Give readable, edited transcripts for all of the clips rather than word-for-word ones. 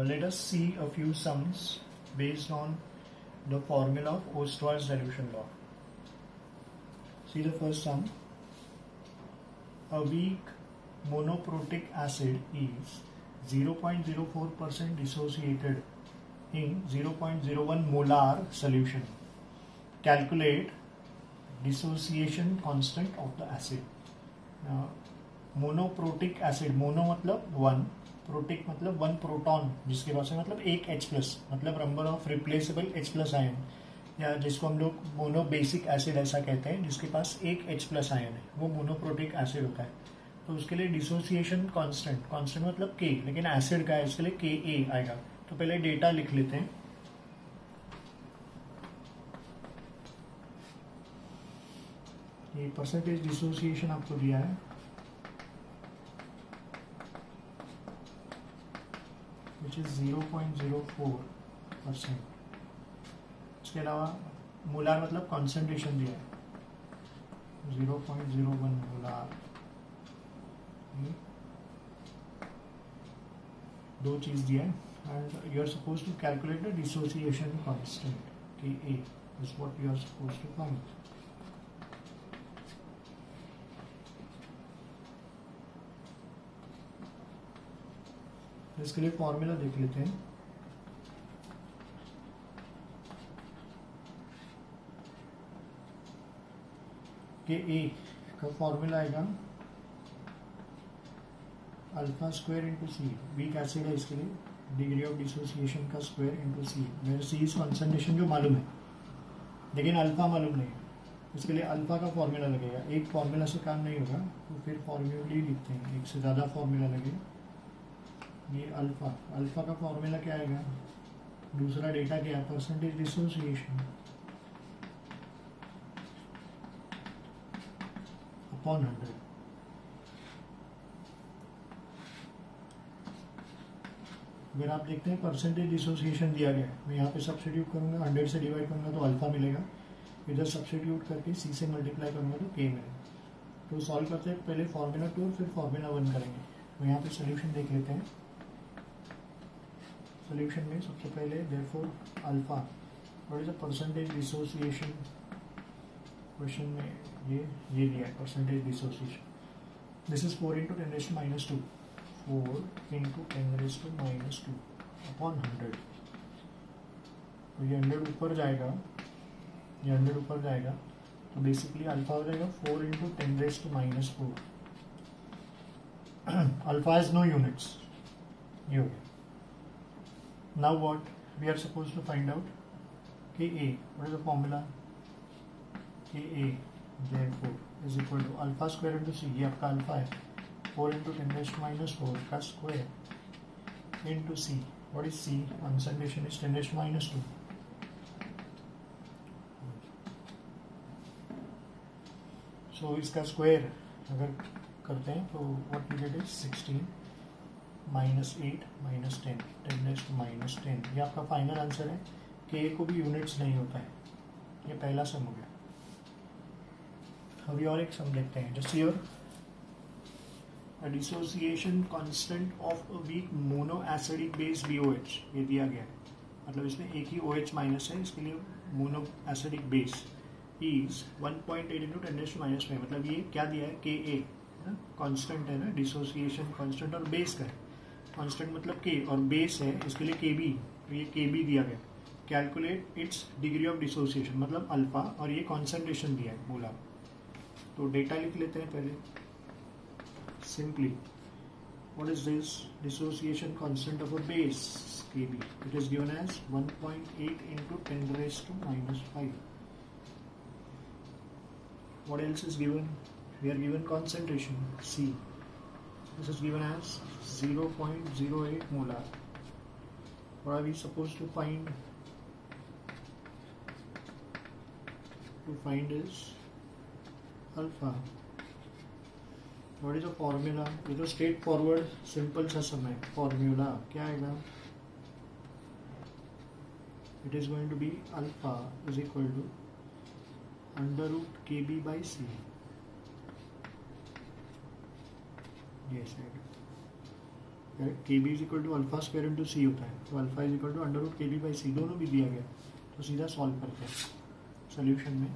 let us see a few sums based on the formula of Ostwald's dilution law. See the first sum. A weak monoprotic acid is 0.04% dissociated in 0.01 molar solution. Calculate dissociation constant of the acid. Now, monoprotic acid, mono मतलब one, protic मतलब one proton जिसके पास है, मतलब एक H plus, मतलब number of replaceable H plus ion, या जिसको हम लोग मोनो बेसिक एसिड ऐसा कहते हैं, जिसके पास एक H प्लस आयन है, वो मोनोप्रोटिक एसिड होता है. तो उसके लिए डिसोसिएशन कांस्टेंट, कांस्टेंट मतलब K, लेकिन एसिड का है इसके लिए Ka आएगा. तो पहले डेटा लिख लेते हैं. ये परसेंटेज डिसोसिएशन आपको दिया है, which is 0.04%. इसके अलावा मोलार मतलब कॉन्सेंट्रेशन दिया है 0.01 मोलार. दो चीज दिया है, and you are supposed to calculate the dissociation constant. Ka is what you are supposed to find. इसके लिए फॉर्मूला देख लेते हैं. के ए का फॉर्मूला आएगा अल्फा स्क्वायर इंटू सी. वीक एसिड है, इसके लिए डिग्री ऑफ डिसोसिएशन का स्क्वायर इंटू सी. मेरे सी इज कॉन्सेंट्रेशन जो मालूम है, लेकिन अल्फा मालूम नहीं है. इसके लिए अल्फा का फॉर्मूला लगेगा. एक फॉर्मूला से काम नहीं होगा, तो फिर फॉर्मूला लिखते हैं, एक से ज़्यादा फॉर्मूला लगेगा. ये अल्फा, अल्फा का फॉर्मूला क्या आएगा, दूसरा डेटा क्या है, परसेंटेज डिसोसिएशन अपॉन 100. अगर आप देखते हैं परसेंटेज डिसोसिएशन दिया गया है, मैं यहाँ पे सब्स्टिट्यूट करूँगा, 100 से डिवाइड करूँगा तो अल्फा मिलेगा, इधर सब्स्टिट्यूट करके सी से मल्टीप्लाई करूँगा तो के मिलेगा. तो सॉल्व करते हैं, पहले फॉर्मूला 2 और फिर फॉर्मूला 1 करेंगे. तो यहाँ पे सोल्यूशन देख लेते हैं. सोल्यूशन में सबसे पहले therefore alpha, what is the percentage dissociation, question में ये दिया है percentage dissociation. This is 4 into 10⁻², 4 into 10⁻² upon 100. तो ये 100 ऊपर जाएगा, ये 100 ऊपर जाएगा, तो बेसिकली अल्फा हो जाएगा 4 into 10⁻⁴. Alpha has no units. ये हो गया. Now what we are supposed to find out? Ka, what is the formula? Ka therefore is equal to alpha square into c. ये आपका अल्फा है, 4 into 10⁻⁴ का square into c. What is c? Concentration is 10⁻². So इसका square अगर करते हैं तो what we get is 16 -8 -10 10⁻10. ये आपका फाइनल आंसर है. के को भी यूनिट्स नहीं होता है. ये पहला सम हो गया. अभी और एक सम देखते हैं. Just here a dissociation constant of a weak mono acidic base BOH ये दिया गया है, मतलब इसमें एक ही OH माइनस है, इसके लिए mono acidic base is 1.8 into 10⁻⁵. मतलब ये क्या दिया है, Ka कांस्टेंट है ना, डिसोसिएशन कांस्टेंट, और बेस का है. कांस्टेंट मतलब K और बेस है, इसके लिए Kb, तो ये Kb दिया गया. Calculate its degree of dissociation मतलब अल्फा, और ये कॉन्सेंट्रेशन दिया है बोला. तो डेटा लिख लेते हैं पहले simply. What is this, dissociation constant of a base Kb. It is given as 1.8 into 10⁻⁵. What else is given, we are given concentration C. This is given as 0.08 molar. What are we supposed to find? To find is alpha. What is the formula? ये तो straight forward simple सा सम है. Formula क्या आएगा, it is going to be alpha is equal to √Kb/C. ये side K B is equal to alpha square into C होता है, तो alpha is equal to under root K B by C, दोनों भी दिया गया, तो सीधा सॉल्व करते हैं सोल्यूशन में.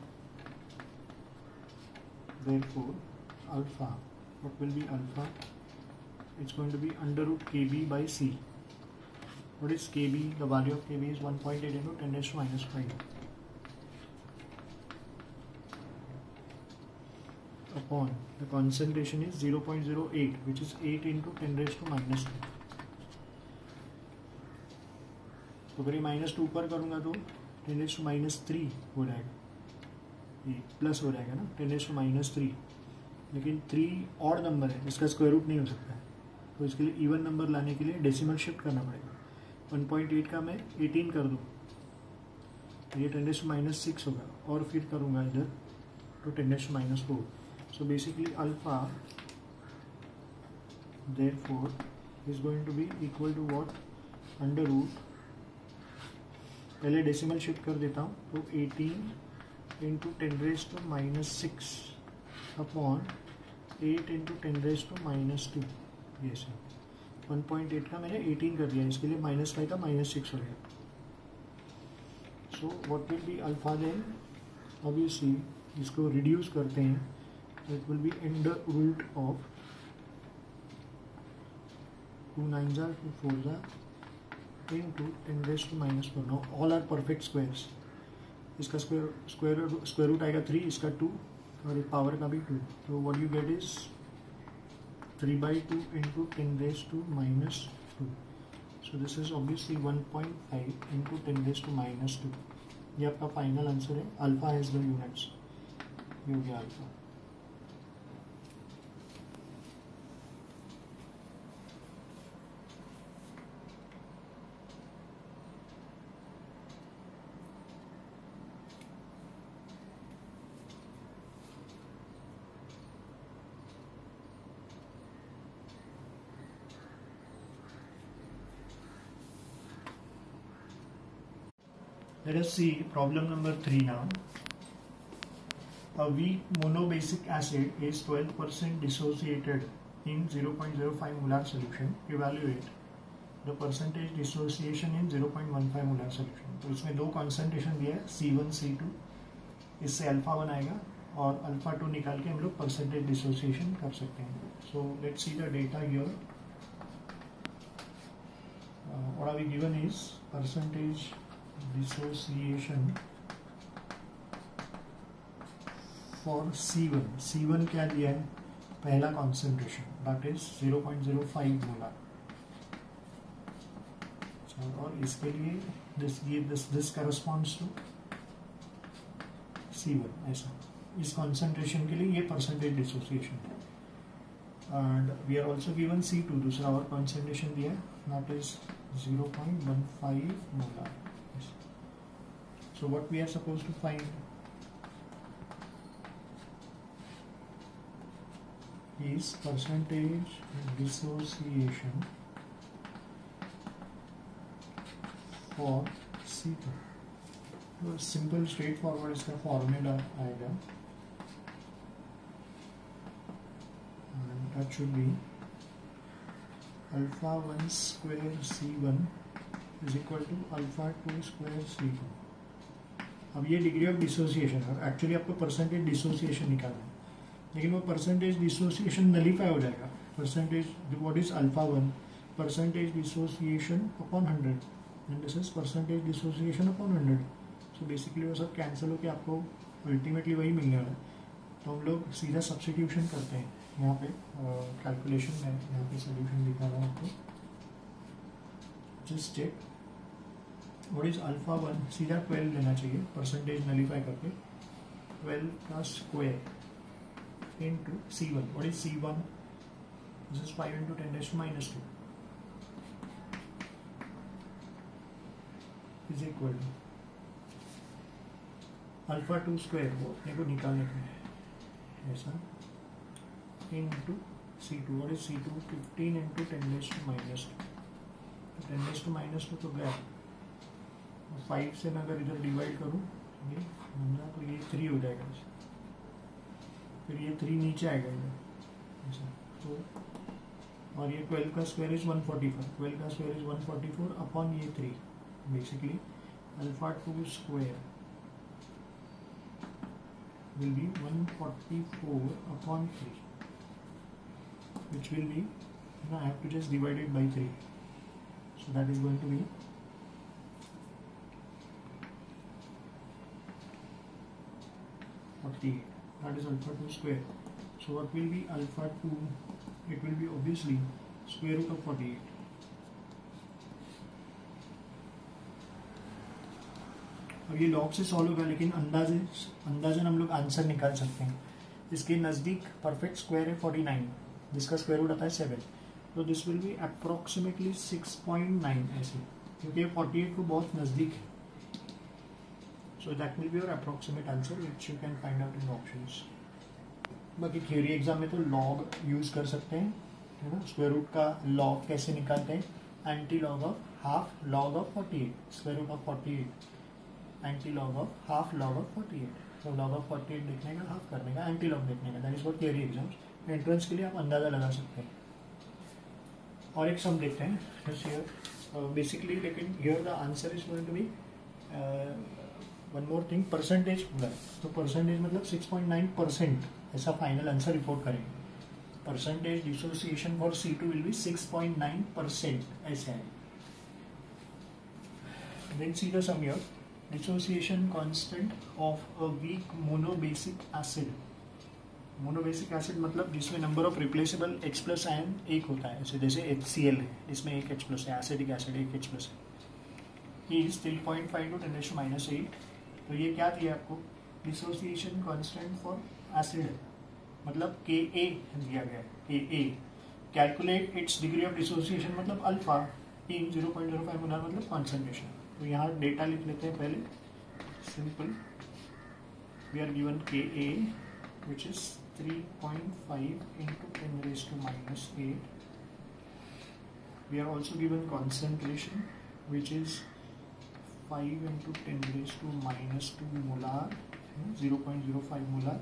Therefore alpha, what will be alpha? It's going to be under root kb by c. What is kb? The value of kb is 1.8 into 10 raised to minus 5 upon the concentration is 0.08, which is 8 into 10 raised to minus 2. तो अगर ये -2 पर करूँगा तो 10 raised to minus 3 हो जाएगा, ये plus हो जाएगा ना, 10 raised to minus 3. लेकिन 3 ऑड नंबर है, इसका स्क्वायर रूट नहीं हो सकता है, तो इसके लिए इवन नंबर लाने के लिए डेसिमल शिफ्ट करना पड़ेगा. 1.8 का मैं 18 कर दूँ, ये 10 raised to minus 6 होगा, और फिर करूँगा इधर तो 10 raised to minus 4. So basically alpha therefore is going to be equal to what, under root, पहले डेसिमल शिफ्ट कर देता हूँ, तो 18 into 10 raised to minus 6 upon 8 into 10 raised to minus 2. ये सर 1.8 का मैंने 18 कर दिया, इसके लिए -5 का -6 हो गया. So what will be alpha then, obviously इसको रिड्यूस करते हैं, it will be under root of 2 9s are 2 4s are into 10 raised to minus 4. Now all are perfect squares. इसका स्क्वायर रूट आएगा 3, इसका 2, और एक पावर का भी 2, तो what you get is 3/2 into 10 raised to minus 2. So this is obviously 1.5 into 10 raised to minus 2. ये आपका फाइनल आंसर है. अल्फा हैज द यूनिट्स, ये हो गया alpha. Let us see problem number 3 now. A weak monobasic acid is 12% dissociated in 0.05 molar solution. Evaluate the percentage dissociation in 0.15 molar solution. तो इसमें दो concentration दिया है, C1 C2, इससे अल्फा 1 आएगा और अल्फा 2 निकाल के हम लोग percentage dissociation कर सकते हैं. So let's see the data here. What are we given is percentage dissociation for C1. C1 क्या दिया है, पहला concentration, that is 0.05 मोलर. और इसके लिए this corresponds to C1, ऐसा. इस concentration के लिए ये percentage dissociation है. And we are also given C2, दूसरा और concentration दिया है, that is 0.15 molar. So what we are supposed to find is percentage dissociation for C2. तो simple straightforward इसका formula आएगा, and that should be alpha 1 square C1 is equal to alpha 2 square C2. अब ये degree of dissociation है, actually आपको percentage dissociation निकालना है, लेकिन वो परसेंटेज डिसोसिएशन नलीफाई हो जाएगा. Percentage what is alpha 1, percentage dissociation upon 100, and this is percentage dissociation upon 100. So basically वो सब कैंसिल होकर आपको अल्टीमेटली वही मिलने वाला है. तो हम लोग सीधा सब्स्टिट्यूशन करते हैं यहाँ पे कैलकुलेशन में. यहाँ पे सोल्यूशन दिखा रहा हूँ आपको, just check what is alpha 1. सीधा 12 लेना चाहिए, परसेंटेज नलीफाई करके 12 का square into C1. What is C1? This is 5 into 10 raised to minus 2 is equal to alpha 2 square, वो अपने को निकालने का है ऐसा, into C2. What is C2? 15 into 10 raised to minus 2. 10 raised to minus 2 तो गया, 5 से मैं अगर इधर डिवाइड करूँ ये तो ये 3 हो जाएगा, फिर ये 3 नीचे आएगा इधर ऐसा. तो और ये 12 का स्क्वायर इज 144, 12 का स्क्वायर इज 144 अपॉन ये 3, basically alpha 2 square will be 144 upon 3, which will be, I have to just divide it by 3, so that is going to be 48, that is alpha 2 square. So what will be alpha 2? It will be obviously square root of 48. अब ये log से solve होगा, लेकिन अंदाजन हम लोग answer निकाल सकते हैं. इसके नज़दीक परफेक्ट स्क्वायर है 49, जिसका स्क्वायर रूट आता है 7, तो दिस विल बी अप्रोक्सीमेटली 6.9 ऐसे, क्योंकि 48 को बहुत नज़दीक है. So that will be your approximate answer which you can find out in options. बाकी थ्योरी एग्जाम में तो लॉग यूज़ कर सकते हैं, है ना. स्क्वायर रूट का लॉग कैसे निकालते हैं? Anti log of half log of 48, square root of 48, anti log of half log of 48. तो लॉग ऑफ 48 देखने का, हाफ करने का, एंटी लॉग देखने का. That is for theory exams. Entrance के लिए आप अंदाजा लगा सकते हैं. और एक सम देखते हैं जस्ट हियर बेसिकली, लेकिन here the answer is going to be one more thing, percentage पूरा. तो परसेंटेज मतलब 6.9% ऐसा फाइनल आंसर रिपोर्ट करेंगे. Percentage dissociation for C2 will be 6.9% ऐसे है. Then see the sum here. Dissociation constant of a weak monobasic acid. Monobasic acid मतलब जिसमें number of replaceable H plus ion एक होता है, जैसे HCl है, इसमें एक H प्लस है, एसिडिक एसिड एक H प्लस है. Is 3.5 to 10⁻⁸. तो ये क्या दिया आपको? डिसोसिएशन कांस्टेंट फॉर एसिड है, मतलब Ka दिया गया है. Ka calculate its degree of dissociation मतलब अल्फा इन 0.05 मोलार मतलब कॉन्सेंट्रेशन. तो यहाँ डेटा लिख लेते हैं पहले. Simple, we are given Ka which is 3.5 into 10⁻⁻8. We are also given concentration which is 5 into 10⁻⁻2 molar, 0.05 molar.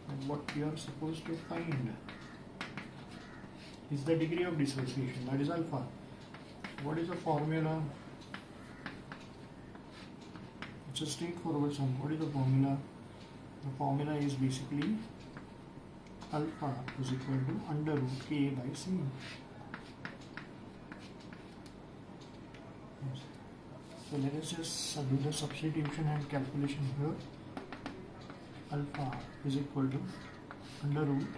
And what we are supposed to find is the degree of dissociation, that is alpha. What is the formula? It's a straightforward sum. What is the formula? The formula is basically alpha is equal to under root K by C. Yes. So let us just do the substitution and calculation here. Alpha is equal to under root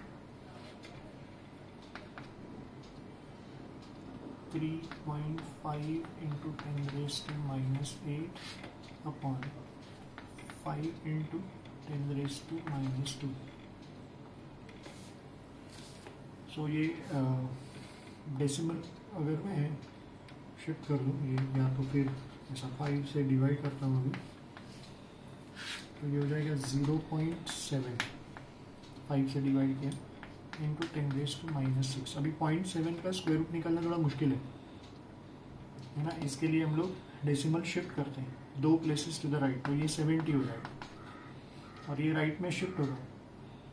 3.5 into 10⁻⁸ upon 5 into 10⁻⁻2. सो ये decimal अगर मैं shift कर दूँ, ये या तो फिर ऐसा 5 से डिवाइड करता हूँ अभी, तो ये हो जाएगा 0.7, 5 से डिवाइड किया इंटू 10⁻⁻6. अभी 0.7 का स्क्वायर रूट निकालना थोड़ा मुश्किल है ना. इसके लिए हम लोग डेसिमल शिफ्ट करते हैं 2 प्लेसेस टू द राइट, तो ये 70 हो जाएगा, और ये राइट में शिफ्ट होगा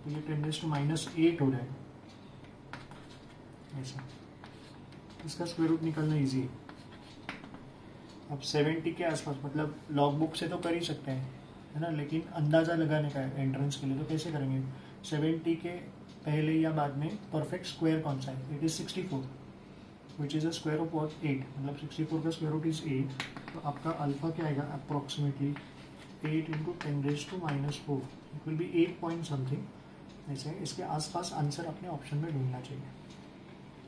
तो ये 10⁻⁸ हो जाएगा ऐसा. इसका स्क्वायर रूट निकालना इजी है. अब 70 के आसपास, मतलब लॉग बुक से तो कर ही सकते हैं, है ना, लेकिन अंदाज़ा लगाने का है एंट्रेंस के लिए, तो कैसे करेंगे? 70 के पहले या बाद में परफेक्ट स्क्वायर कौन सा है? It is 64 which is a square of what 8, मतलब 64 का स्क्वायर रूट इज़ 8. तो आपका अल्फा क्या आएगा? Approximately 8 into 10⁻⁴, it will B 8 point something ऐसे. इसके आसपास आंसर अपने ऑप्शन में ढूंढना चाहिए,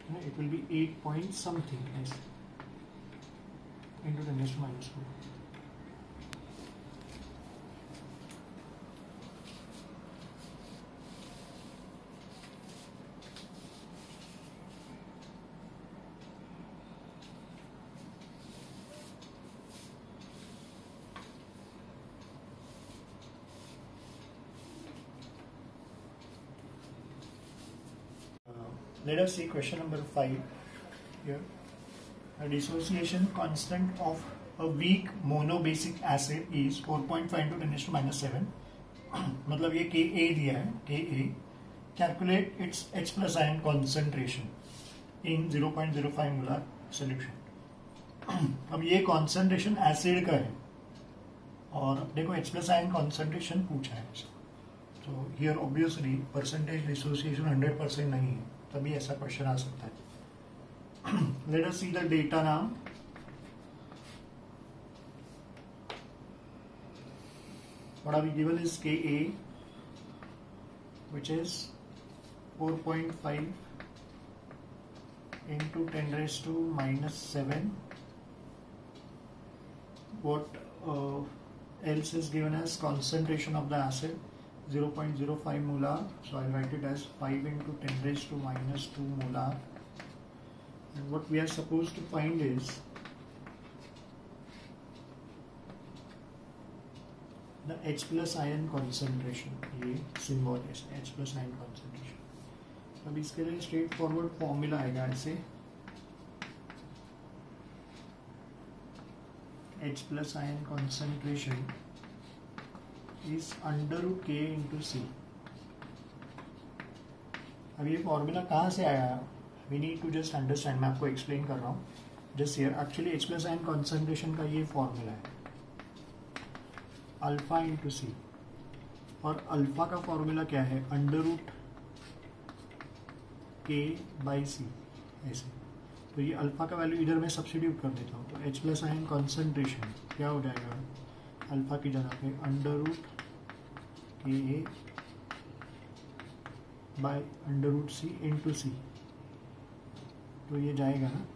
है ना. It will B 8 point something ऐसे into 10⁻⁴. Let us see question number 5 here. A dissociation constant of a weak monobasic acid is 4.5 into 10⁻⁷. मतलब ये Ka दिया है, Ka. Calculate its H plus ion concentration. in 0.05 molar solution. अब ये concentration acid का है और अपने को H+ आयन कॉन्सेंट्रेशन पूछा है। तो हियर ऑब्वियसली परसेंटेज डिसोसिएशन 100% नहीं है, तभी ऐसा क्वेश्चन आ सकता है। Let us see the data now. What are we given is Ka, which is 4.5 into 10 raised to minus 7. What else is given as concentration of the acid 0.05 molar, so I'll write it as 5 into 10 raised to minus 2 molar. And what we are supposed to find is the H+ आयन concentration, ये symbol है H+ आयन concentration। अब इसके लिए straight forward formula आएगा ऐसे, H+ आयन concentration is √K into C। अब ये फॉर्मूला कहाँ से आया, we need to just understand. मैं आपको एक्सप्लेन कर रहा हूँ just here. Actually H+ ion concentration का ये फॉर्मूला है अल्फा इंटू सी, और अल्फा का फॉर्मूला क्या है, √K/C ऐसे। तो ये अल्फा का वैल्यू इधर मैं सब्स्टिट्यूट कर देता हूँ, तो H+ आयन कॉन्सेंट्रेशन क्या हो जाएगा, अल्फा की जगह पे √Ka/√C इंटू सी, तो ये जाएगा ना,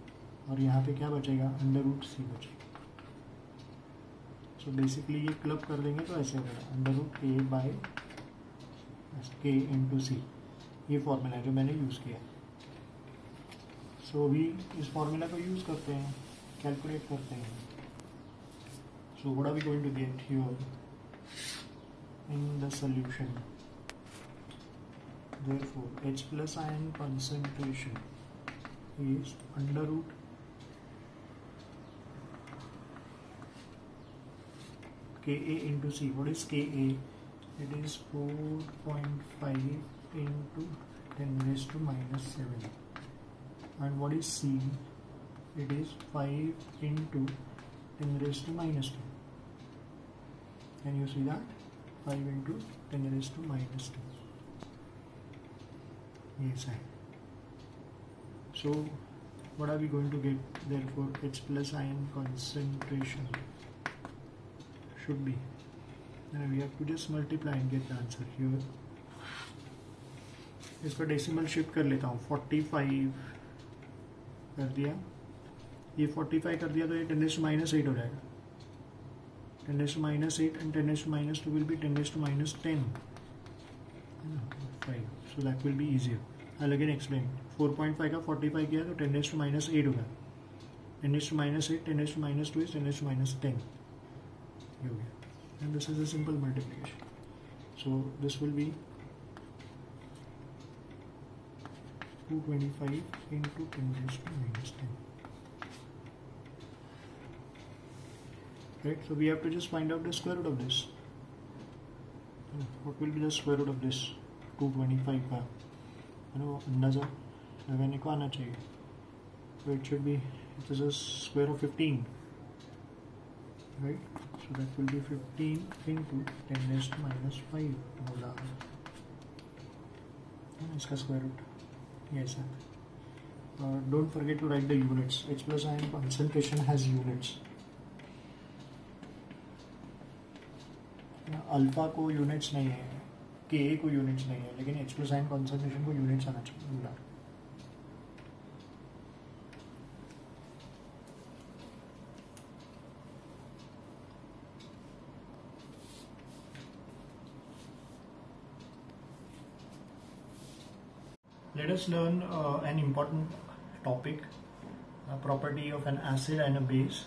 और यहाँ पे क्या बचेगा, √C बचेगा। सो बेसिकली ये क्लब कर देंगे तो ऐसे हो जाएगा √K/K इंटू सी। ये फॉर्मूला है जो मैंने यूज़ किया। सो अभी इस फॉर्मूला को यूज़ करते हैं, कैलकुलेट करते हैं। So what are we going to get here in the solution, therefore H+ आयन concentration is √Ka into C. What is Ka? It is 4.5 into 10 raised to minus 7. And what is C? It is 5 into 10 raised to minus 2. Can you see that? 5 into 10 raised to minus 2. Yes, I. So, what are we going to get? Therefore, H+ ion concentration should be, and we have to just multiply and get the answer here. इसका decimal shift कर लेता हूँ, 45 कर दिया, ये 45 कर दिया तो ये 10⁻⁸ हो जाएगा, 10⁻⁸, and 10⁻⁻2 will be 10⁻⁻10, 5, so that will be easier. I'll again explain. 4.5 का 45 किया तो 10⁻⁸ होगा, 10⁻⁸, 10⁻⁻2 is 10⁻⁻10 हो गया, and this is a simple multiplication. So this will be 225 into 10⁻⁻10. Right, so we have to just find out the square root of this. What will be the square root of this 225 का, अंदाजा लगाने को आना चाहिए. So it should be, it is a square of 15, right? So that will be 15 into 10⁻⁻5 molar. इसका square root, yes sir. Don't forget to write the units. H+ ion concentration has units. Alpha को units नहीं है, के को units नहीं है, लेकिन H+ ion concentration को यूनिट्स आना चाहिए molar. Let us learn an important topic, a property of an acid and a base.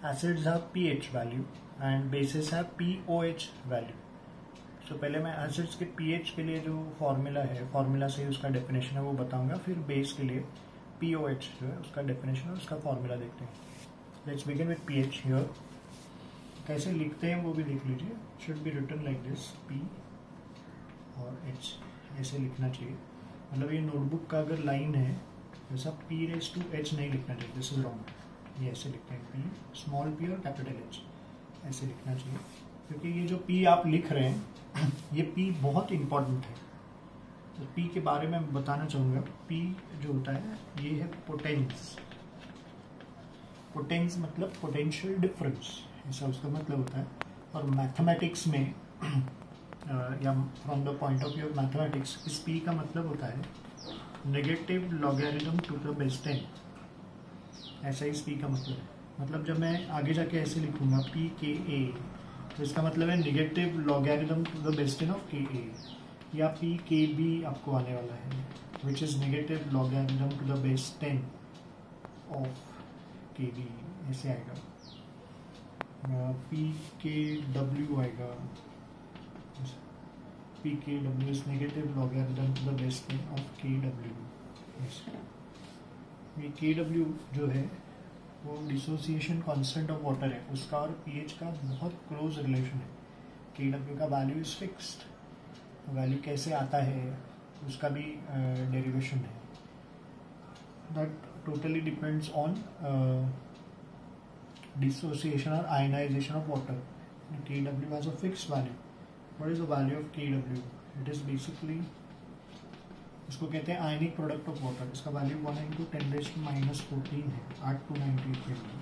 Acids have pH value and bases have pOH value. So पहले मैं acids के pH के लिए जो formula है, फॉर्मूला से उसका डेफिनेशन है वो बताऊंगा, फिर बेस के लिए pOH जो है उसका डेफिनेशन और उसका फॉर्मूला देखते हैं. Let's begin with pH here. कैसे लिखते हैं वो भी लिख लीजिए. Should be written like this, P और H ऐसे लिखना चाहिए. मतलब ये नोटबुक का अगर लाइन है जैसा p रेज टू h नहीं लिखना चाहिए, दिस इज रॉन्ग, ये ऐसे लिखते हैं p स्मॉल p और कैपिटल H ऐसे लिखना चाहिए, क्योंकि ये जो p आप लिख रहे हैं ये p बहुत इंपॉर्टेंट है। तो p के बारे में बताना चाहूँगा, p जो होता है ये है पोटेंस। पोटेंस मतलब पोटेंशियल डिफरेंस, ऐसा उसका मतलब होता है। और मैथमेटिक्स में या from the point of view of mathematics, इस p का मतलब होता है negative logarithm to the base 10, ऐसा इस p का मतलब है। मतलब जब मैं आगे जाके ऐसे लिखूंगा p k a, तो इसका मतलब है negative logarithm to the base 10 of k a, या p k b आपको आने वाला है which is negative logarithm to the base 10 of k b, ऐसे आएगा। p k w आएगा, p k w is negative logarithm to the base 10 of k w। ये k w जो है वो डिसोसिएशन कांस्टेंट ऑफ वाटर है, उसका और pH का बहुत क्लोज रिलेशन है। k w का वैल्यू इज फिक्स्ड, वैल्यू कैसे आता है उसका भी डेरिवेशन है, that totally depends on dissociation or ionization of water. Kw has a fixed value. What is the value of Kw? It is basically, इसको कहते हैं आयनिक प्रोडक्ट ऑफ वाटर। इसका वैल्यू 1 इंटू 10⁻⁻14 है, 8298 केल्विन।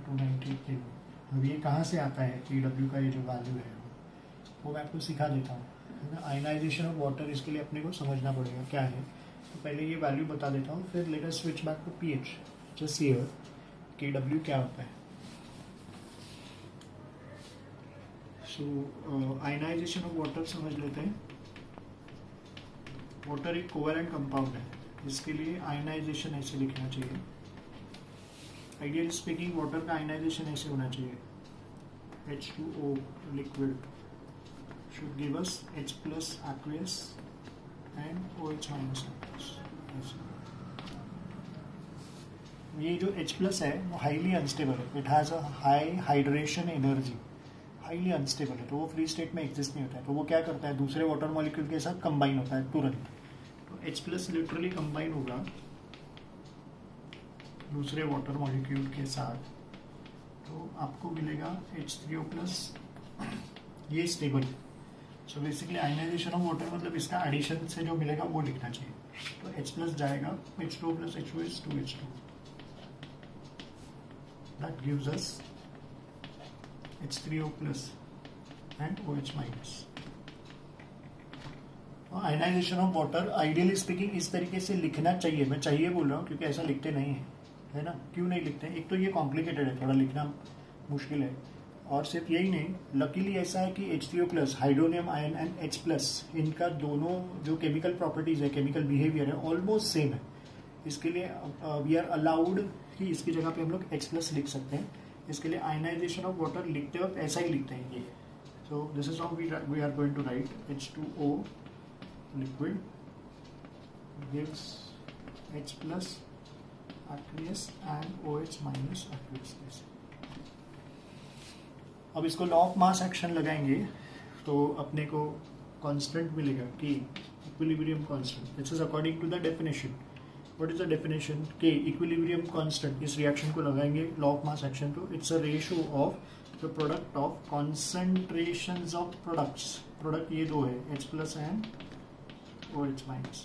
298 केल्विन। अब ये कहाँ से आता है Kw का ये जो वैल्यू है वो मैं आपको सिखा देता हूँ, है ना। आयनाइजेशन ऑफ वाटर, इसके लिए अपने को समझना पड़ेगा क्या है। तो पहले ये वैल्यू बता देता हूँ, फिर let us switch back to pH। Just here Kw क्या होता है। सो आयनाइजेशन ऑफ वाटर समझ लेते हैं। वाटर एक कोवैलेंट कंपाउंड है, इसके लिए आयनाइजेशन ऐसे लिखना चाहिए। आइडियली स्पीकिंग वाटर का आयनाइजेशन ऐसे होना चाहिए, H2O liquid should give us H plus aqueous and OH minus aqueous। ये जो H plus है वो हाईली अनस्टेबल है, it has a high hydration energy, highly unstable है, तो वो फ्री स्टेट में एग्जिस्ट नहीं होता है। तो वो क्या करता है, दूसरे वाटर मॉलिक्यूल के साथ कंबाइन होता है तुरंत। तो H plus लिटरली कंबाइन होगा दूसरे वाटर मॉलिक्यूल के साथ, तो आपको मिलेगा H3O plus, ये स्टेबल है। So basically ionisation of water मतलब इसका एडिशन से जो मिलेगा वो लिखना चाहिए। तो H plus जाएगा, H2O plus H2 is 2H2, that gives us H3O plus and OH minus। Ionisation of water ideally speaking इस तरीके से लिखना चाहिए। मैं चाहिए बोल रहा हूँ क्योंकि ऐसा लिखते नहीं है, है ना। क्यों नहीं लिखते हैं, एक तो ये कॉम्प्लिकेटेड है, थोड़ा लिखना मुश्किल है, और सिर्फ यही नहीं, लकीली ऐसा है कि H3O plus, hydronium ion and H plus, इनका दोनों जो केमिकल प्रॉपर्टीज है, केमिकल बिहेवियर है, ऑलमोस्ट सेम है। इसके लिए वी आर अलाउड कि इसकी जगह पे हम लोग H प्लस लिख सकते हैं। इसके लिए आयनाइजेशन ऑफ वाटर लिखते वक्त ऐसा ही लिखते हैं ये। So this is how we are going to write H2O liquid gives H plus aqueous and OH minus aqueous। अब इसको लॉ ऑफ मास एक्शन लगाएंगे तो अपने को कांस्टेंट मिलेगा कि equilibrium constant. This is according to the definition. What is the definition के equilibrium constant. इस रिएक्शन को लगाएंगे लॉ ऑफ मास एक्शन, तो it's a ratio of the product of concentrations of products. Product ये दो है, H plus and OH minus,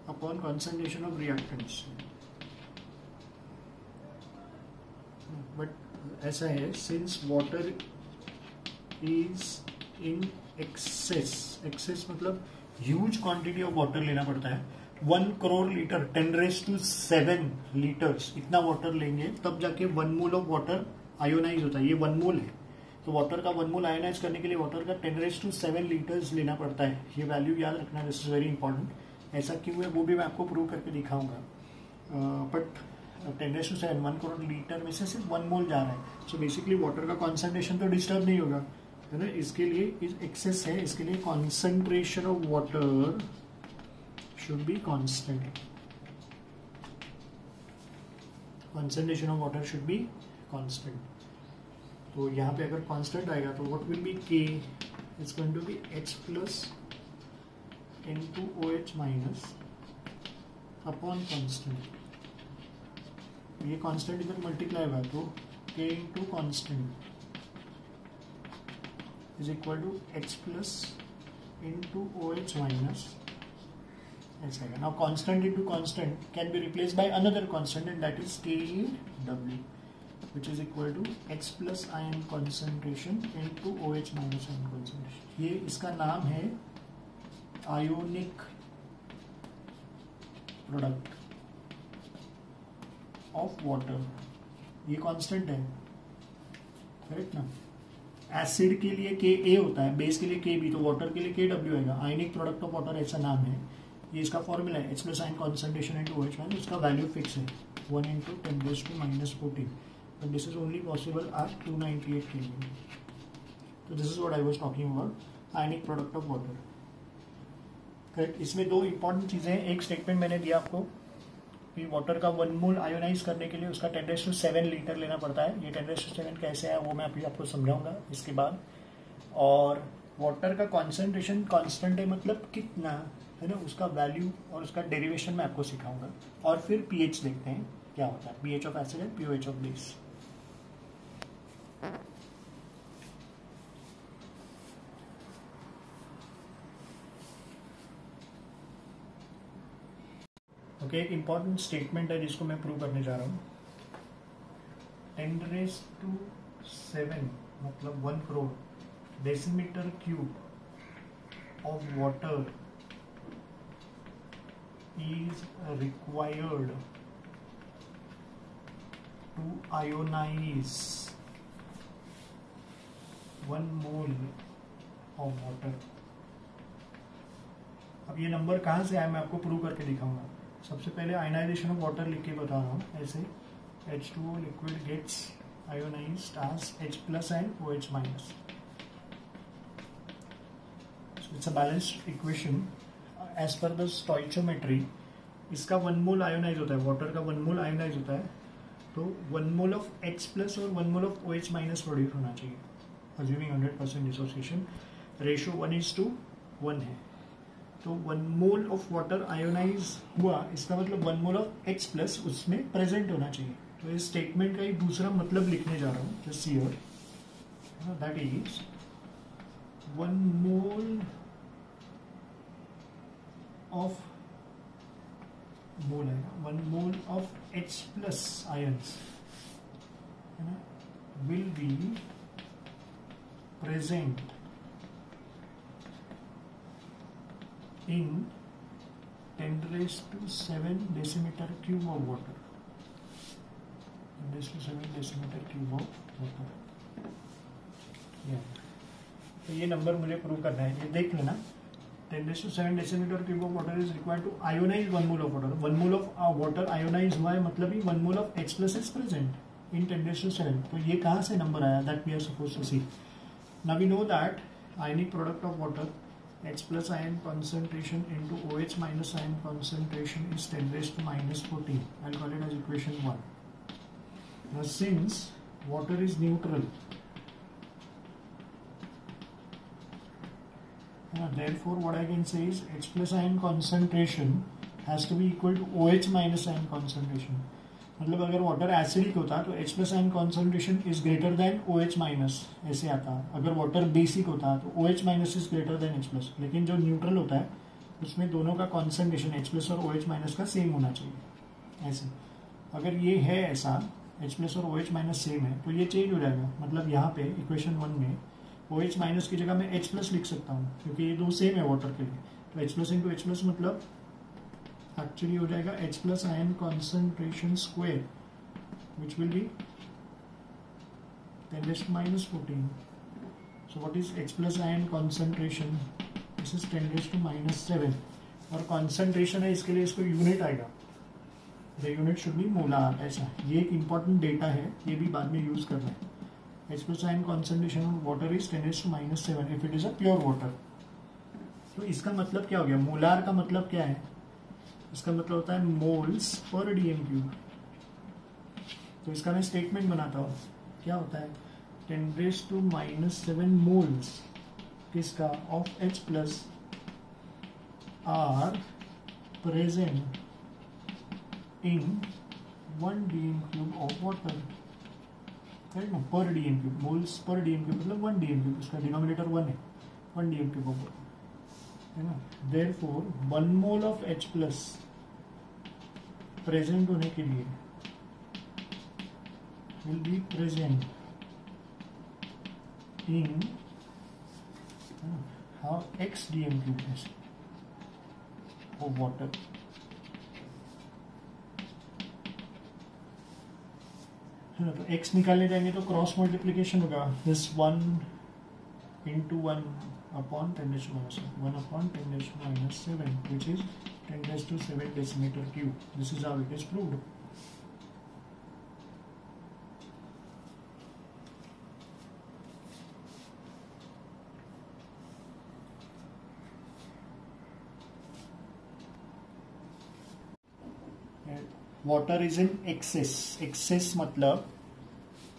upon concentration of reactants. But ऐसा है, since water is in excess मतलब huge quantity of water लेना पड़ता है। 1 करोड़ लीटर 10⁻⁷ लीटर्स, इतना वाटर लेंगे तब जाके 1 मोल ऑफ वाटर आयोनाइज होता है। ये 1 मोल है, तो वाटर का 1 मोल आयोनाइज करने के लिए वाटर का 10⁻⁷ लीटर्स लेना पड़ता है। ये वैल्यू याद रखना, दिस इज वेरी इंपॉर्टेंट। ऐसा क्यों है वो भी मैं आपको प्रूव करके दिखाऊंगा। बट 10⁻⁷ 1 करोड़ लीटर में से सिर्फ 1 मोल जा रहा है। सो बेसिकली वाटर का कॉन्सेंट्रेशन तो डिस्टर्ब नहीं होगा, है ना। इसके लिए इस एक्सेस है, इसके लिए concentration of water should be constant. Concentration of water should be constant. तो यहाँ पे अगर कांस्टेंट आएगा तो what will be K is going to be H plus into OH minus upon constant. ये कांस्टेंट इधर मल्टीप्लाई हुआ तो K into constant is equal to H plus into OH minus. Now constant into constant can be replaced by another constant, and that is KW, which is equal to H plus ion concentration into OH minus ion concentration. ये इसका नाम है ionic product of water. ये constant है, correct ना. Acid के लिए Ka होता है, बेस के लिए Kb, तो वाटर के लिए KW आएगा. आयनिक प्रोडक्ट ऑफ वाटर ऐसा नाम है. ये इसका फॉर्मूला है H plus ion concentration into OH minus. इसका वैल्यू फिक्स है 1 into 10⁻⁻14, but this is only possible at 298 kelvin. तो this is what I was talking about ionic product of water. Correct. इसमें दो इंपॉर्टेंट चीजें हैं. एक statement मैंने दिया आपको कि वाटर का 1 मोल आयोनाइज करने के लिए उसका 10⁻7 लीटर लेना पड़ता है. ये 10⁻7 कैसे है वो मैं अभी आपको समझाऊंगा इसके बाद. और वाटर का कॉन्सेंट्रेशन कांस्टेंट है, मतलब कितना है ना, उसका वैल्यू और उसका डेरिवेशन मैं आपको सिखाऊंगा. और फिर पीएच देखते हैं क्या होता है, pH of acid and pOH of base. Okay, एक इंपॉर्टेंट स्टेटमेंट है जिसको मैं प्रूव करने जा रहा हूँ. 10⁻7 मतलब 1 crore decimetre cube of water is required to ionize 1 mole of water. अब ये नंबर कहाँ से आया मैं आपको प्रूव करके दिखाऊंगा. सबसे पहले आयनाइजेशन ऑफ वाटर लिख के बता रहा हूँ. ऐसे H2O liquid gets ionised as H plus and OH minus. It's a balanced equation. As per the stoichiometry इसका 1 मोल आयोनाइज होता है, वाटर का 1 मोल आयोनाइज होता है, तो 1 मोल ऑफ H प्लस और 1 mole of OH minus produce होना चाहिए, अज्यूमिंग 100% डिसोसिएशन. रेशियो 1:1 है. तो 1 मोल ऑफ वाटर आयोनाइज हुआ, इसका मतलब 1 मोल ऑफ H प्लस उसमें प्रेजेंट होना चाहिए. तो इस स्टेटमेंट का एक दूसरा मतलब लिखने जा रहा हूँ, just here, that is 1 mole of मोल है 1 mole of H plus ions है ना, will be present in 10⁻7 decimetre cube of water. 10⁻7 decimetre cube of water. तो ये नंबर मुझे प्रूव करना है, ये देख लेना. 10⁻7 decimetre cube of water is required to ionise 1 mole of water. 1 mole of water ionise हुआ है, मतलब ही 1 mole of H plus is present in 10⁻7. तो ये कहाँ से नंबर आया, that we are suppose to see. Now we know that ionic product of water H plus ion concentration into OH minus ion concentration is 10⁻⁻14. I'll call it as equation 1. Now since water is neutral, therefore what I can say is H plus ion concentration has to be equal to OH minus ion concentration. मतलब अगर water acidic होता तो H plus ion concentration is greater than OH minus, ऐसे आता. अगर water basic होता तो OH minus is greater than H plus. लेकिन जो न्यूट्रल होता है उसमें दोनों का कॉन्सेंट्रेशन H प्लस और OH माइनस का सेम होना चाहिए. ऐसे अगर ये है ऐसा H प्लस और OH माइनस सेम है तो ये चेंज हो जाएगा. मतलब यहाँ पे इक्वेशन 1 में OH माइनस की जगह मैं H प्लस लिख सकता हूँ क्योंकि ये दो सेम है वाटर के लिए. तो H plus into H plus मतलब एक्चुअली हो जाएगा H plus ion concentration square, which will be 10⁻⁻14. So what is H plus ion concentration, this is 10⁻⁻7. और कॉन्सेंट्रेशन है इसके लिए इसको यूनिट आएगा, the unit should be molar. ऐसा ये एक इंपॉर्टेंट डेटा है, ये भी बाद में यूज करना है. H plus ion concentration of water is 10⁻⁻7 if it is a pure water. तो इसका मतलब क्या हो गया, मोलार का मतलब क्या है, इसका मतलब होता है मोल्स पर डीएम क्यूब. तो इसका मैं स्टेटमेंट बनाता हूँ, क्या होता है 10⁻⁻7 मोल्स किसका of H plus are present in 1 dm cube of water, right? No, per dm cube, moles per dm cube मतलब 1 dm cube, उसका डिनोमिनेटर 1 है, 1 dm cube of water, है ना. Therefore 1 mole of H plus present होने के लिए will be present in how x dm cube is of water. है ना, तो x निकालने जाएंगे तो क्रॉस मल्टीप्लीकेशन होगा, this 1 into 1 upon 10 raised to minus 1 upon 10 raised to minus 7, which is 10 raised to 7 decimeter cube. This is how it is proved. Water is in excess. Excess मतलब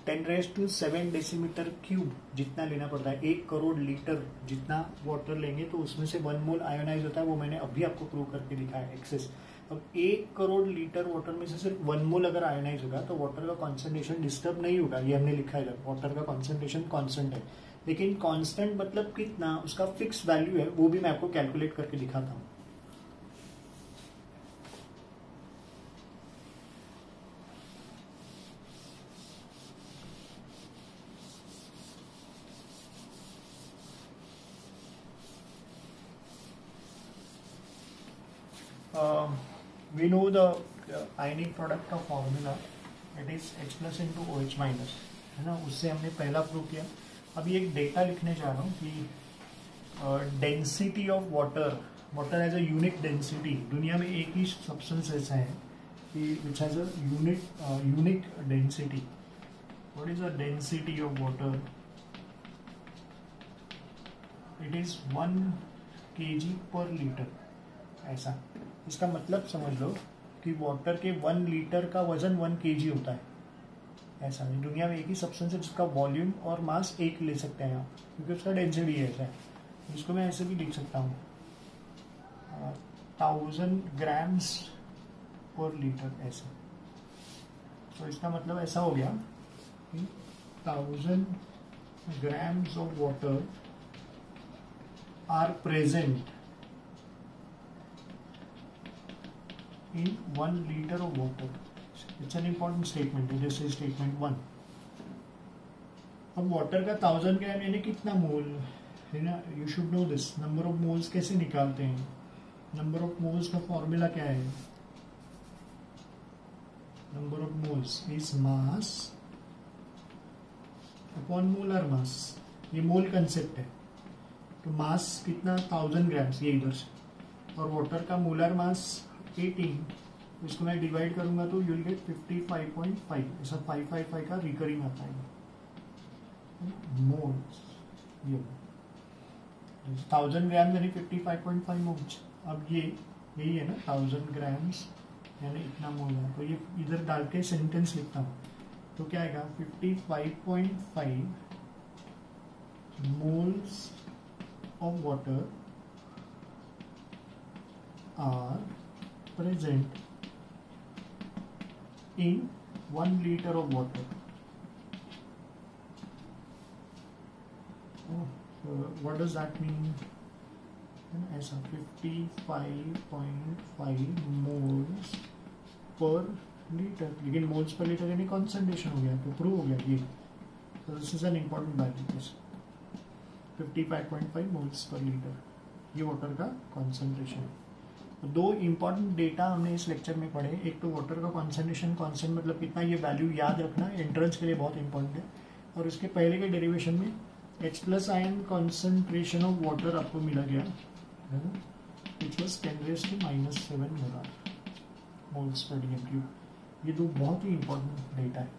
10 raised to 7 decimetre cube जितना लेना पड़ता है. 1 crore litre जितना water लेंगे तो उसमें से 1 मोल आयोनाइज होता है. वो मैंने अभी आपको प्रूव करके दिखाया एक्सेस. अब 1 करोड़ लीटर वाटर में से सिर्फ 1 मोल अगर आयोनाइज होगा तो वाटर का कॉन्सेंट्रेशन डिस्टर्ब नहीं होगा. ये हमने लिखा है, वाटर का कॉन्सेंट्रेशन कॉन्स्टेंट है. लेकिन कॉन्स्टेंट मतलब कितना, उसका फिक्स वैल्यू है, वो भी मैं आपको कैलकुलेट करके दिखाता हूँ. We know the ionic product का formula, it is H plus into OH minus, है ना. उससे हमने पहला प्रूव किया. अभी एक डेटा लिखने जा रहा हूँ कि density of water, water as a unique density. दुनिया में एक ही सब्सटेंस ऐसा है कि which has a unique density. What is the density of water? It is 1 kg per litre. ऐसा, इसका मतलब समझ लो कि वाटर के 1 लीटर का वजन 1 kg होता है. ऐसा नहीं, दुनिया में एक ही सब्सटेंस है जिसका वॉल्यूम और मास एक ले सकते हैं आप, क्योंकि उसका डेंसिटी ऐसा है. इसको मैं ऐसे भी लिख सकता हूँ 1000 ग्राम्स पर लीटर ऐसे. तो इसका मतलब ऐसा हो गया कि 1000 grams of water are present in 1 liter of water. It's an important statement. This is statement 1. अब वाटर का 1000 ग्राम यानी कितना मोल है ना. You should know this. Number of moles कैसे निकालते हैं? नंबर ऑफ मोल्स का फॉर्मूला क्या है? Number of moles is mass upon molar mass. ये मोल कंसेप्ट है. तो मास कितना? 1000 ग्राम्स, ये इधर से. और वाटर का मोलर मास 18. इसको मैं डिवाइड करूंगा तो यूल गेट 55.5. ऐसा 555 का रिकरिंग आता है मोल्स. ये 1000 ग्राम यानी 55.5 मोल्स. अब ये यही है ना, 1000 ग्राम्स यानी इतना मोल है. तो ये इधर डाल के सेंटेंस लिखता हूँ तो क्या आएगा? 55.5 moles of water are present in 1 liter of water. What does that mean? ऐसा 55.5 moles per liter. लेकिन moles per liter यानी concentration हो गया, तो प्रूव हो गया ये. So this is an important value. 55.5 moles per liter ये वाटर का concentration. दो इंपॉर्टेंट डेटा हमने इस लेक्चर में पढ़े. एक तो वाटर का कॉन्सेंट्रेशन कांस्टेंट मतलब कितना, ये वैल्यू याद रखना एंट्रेंस के लिए बहुत इंपॉर्टेंट है. और इसके पहले के डेरिवेशन में H plus ion concentration of water आपको मिला गया, which was 10 raised to minus 7 moles per DM cube. ये दो बहुत ही इंपॉर्टेंट डेटा है.